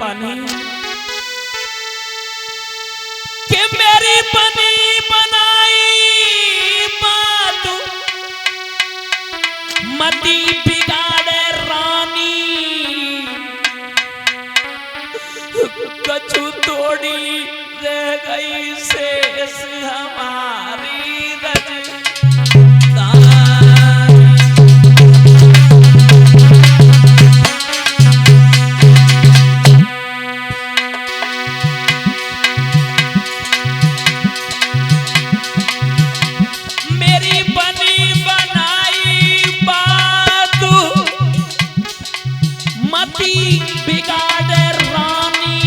पानी कि मेरी बनी बनाई बात मती बिगाड़े रानी कछु तोड़ी रह गई शेष हमारी बिगाड़े रानी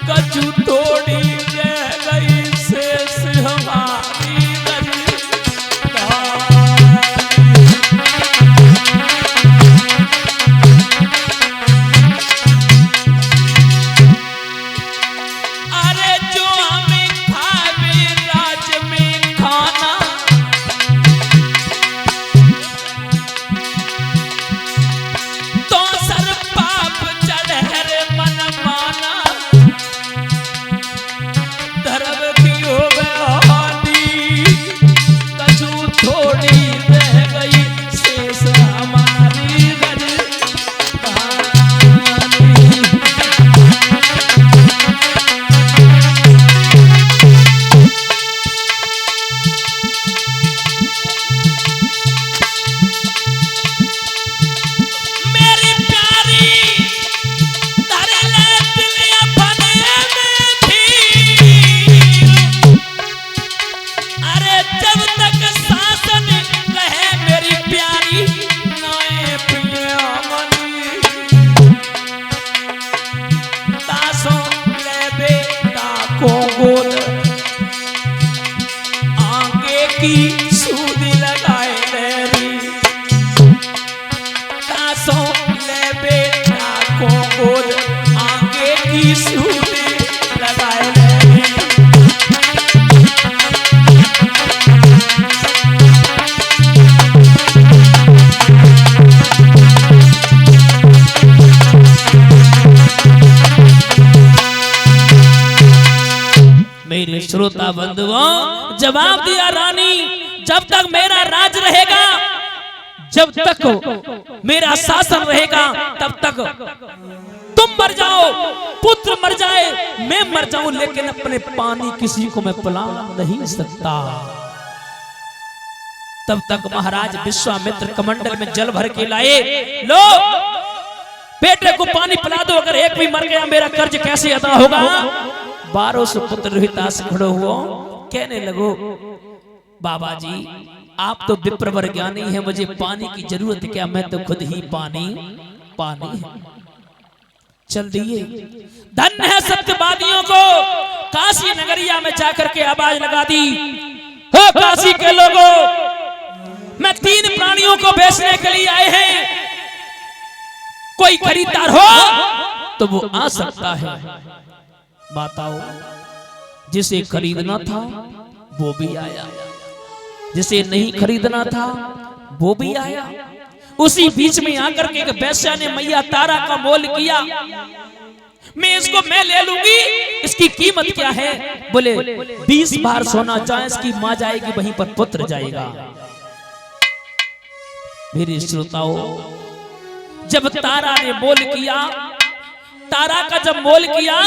कछु तोड़ी रह गई शेष हमारी अरे जो हमें खावे राज में खाना की सूदी लगाए मेरी तासों ले बेटा को गोद आगे की सूदी लगाए मेरी मेरे श्रोता बंधुओं जवाब दिया रानी जब तक मेरा राज रहेगा जब तक मेरा शासन रहेगा तब तक तुम मर जाओ पुत्र मर जाए मैं मर जाऊं लेकिन अपने पानी किसी को मैं पिला नहीं सकता। तब तक महाराज विश्वामित्र कमंडल में जल भर के लाए लो बेटे को पानी पिला दो अगर एक भी मर गया मेरा कर्ज कैसे अदा होगा। 1200 पुत्र रोहितास खड़ो हुआ कहने लगो बाबा जी आप तो विप्रवर ज्ञानी है मुझे पानी की जरूरत क्या मैं तो खुद ही पानी चल दिए। धन्य है सत्यवादियों को काशी नगरिया में जाकर के आवाज लगा दी हो काशी के लोगों मैं 3 प्राणियों को बेचने के लिए आए हैं कोई खरीदार हो तो वो आ सकता है। माताओं जिसे खरीदना था वो भी आया जिसे नहीं खरीदना था वो भी आया। उसी बीच में आकर के एक वैश्या ने मैया तारा का मोल किया मैं इसको मैं ले लूंगी इसकी कीमत क्या है बोले 20 बार सोना चाहे इसकी मां जाएगी वहीं पर पुत्र जाएगा। मेरे श्रोताओं जब तारा ने मोल किया तारा का जब मोल किया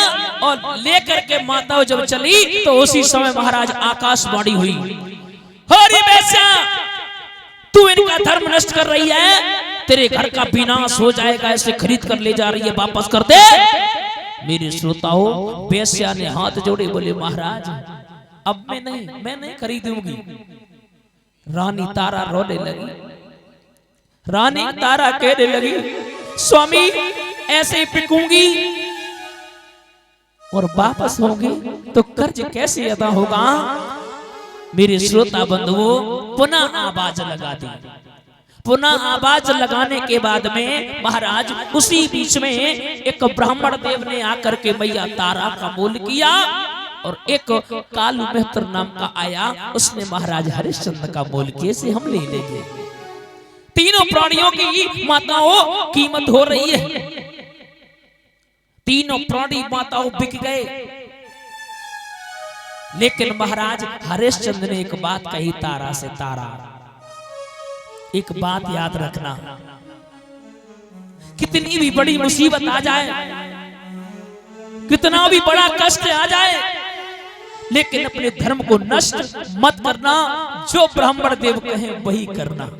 और लेकर के माताओं जब चली तो उसी समय महाराज आकाशवाणी हुई होरी वैश्या तू इनका धर्म नष्ट कर रही है तेरे घर का विनाश हो जाएगा ऐसे खरीद कर ले जा रही है वापस कर दे। मेरे श्रोताओं वैश्या ने हाथ जोड़े बोले महाराज अब मैं नहीं खरीदूंगी। रानी तारा रोने लगी रानी तारा कहने लगी स्वामी ऐसे बिकूंगी और वापस होंगी तो कर्ज कैसे अदा होगा। मेरे श्रोता बंधुओं पुनः आवाज लगा दी। पुनः आवाज लगाने के बाद में महाराज उसी बीच में एक ब्राह्मण देव ने आकर के मैया तारा का मोल किया और एक कालू मेहतर नाम का आया उसने महाराज हरिश्चंद्र का मोल किए से हम ले लेंगे। तीनों प्राणियों की माताओं कीमत हो रही है। तीनों प्राणी माताओं बिक गए, लेकिन महाराज हरिश्चंद्र ने एक बात कही तारा से, तारा एक बात याद रखना, कितनी भी बड़ी मुसीबत आ जाए, कितना भी बड़ा कष्ट आ जाए, लेकिन अपने धर्म को नष्ट मत करना, जो ब्राह्मण देव कहें वही करना।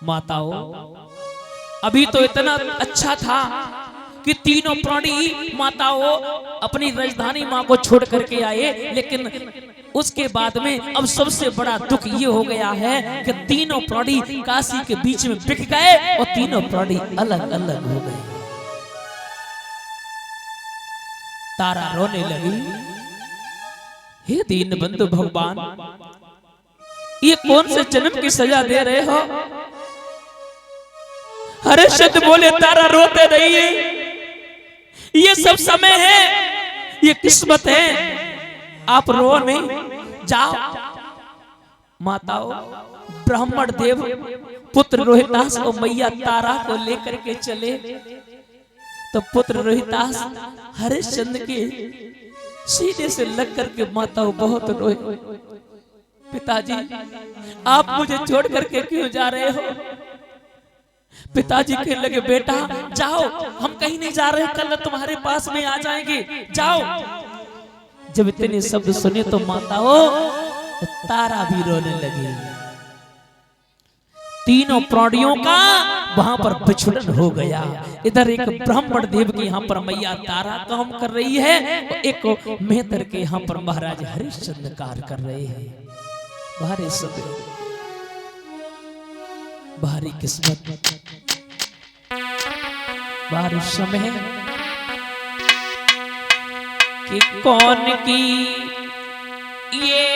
माताओं, अभी तो इतना अच्छा था कि तीनों प्राणी माताओं अपनी राजधानी मां को छोड़ करके आए, लेकिन उसके बाद में अब सबसे बड़ा दुख ये हो गया है कि तीनों प्राणी काशी के बीच में बिक गए और तीनों प्राणी अलग अलग हो गए। तारा रोने लगी, हे दीन बंधु भगवान, ये कौन से जन्म की सजा दे रहे हो? हरिश्चंद्र बोले, तारा रोते नहीं है, ये सब समय है, ये किस्मत है, आप रो नहीं, जाओ। माताओं, ब्राह्मण देव पुत्र रोहितास और मैया तारा को लेकर के चले, तो पुत्र रोहितास हरिश्चंद्र के सीने से लग करके माताओं बहुत रोए। पिताजी, आप मुझे छोड़ करके क्यों जा रहे हो? पिताजी कहने लगे, बेटा जाओ, हम कहीं नहीं जा रहे, कल तुम्हारे पास में आ जाएंगे, जाओ। जब इतने शब्द सुने तो माताओं तारा भी रोने लगी। तीनों प्राणियों का वहां पर विछुड़न हो गया। इधर एक ब्राह्मण देव के यहाँ पर मैया तारा काम कर रही है, और एक मेहतर के यहाँ पर महाराज हरिश्चंद्र कार्य कर रहे हैं। भारी सब भारी किस्मत, भारी समय कि कौन की ये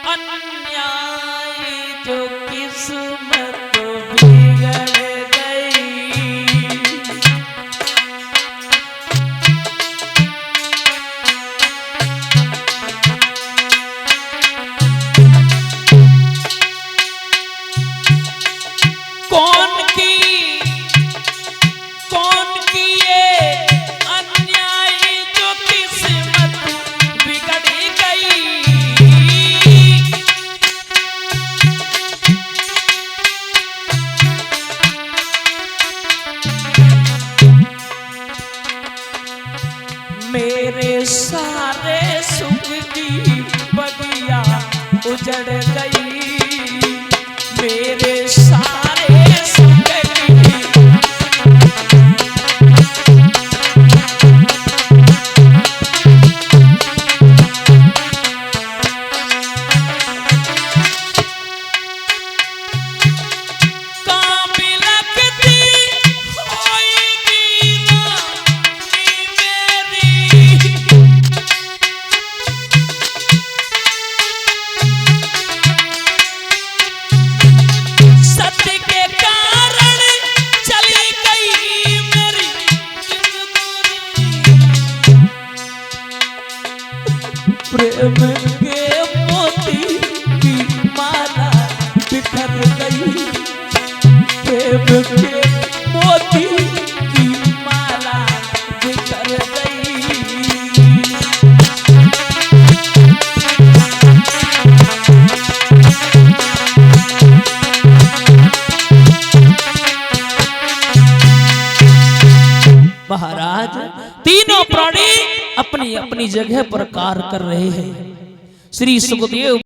अन्याय जो किस्मत बिगड़ गई। कौन की ये अन्याय जो किस्मत बिगड़ गई। मेरे सारे सुख की बगिया उजड़ गई, मेरे सारे सुख की। प्रेम के मोती की माला बिखर गई, प्रेम के मोती की माला बिखर गई। महाराज, तीनों प्राणी अपनी अपनी जगह पर कार्य कर रहे हैं। श्री सुखदेव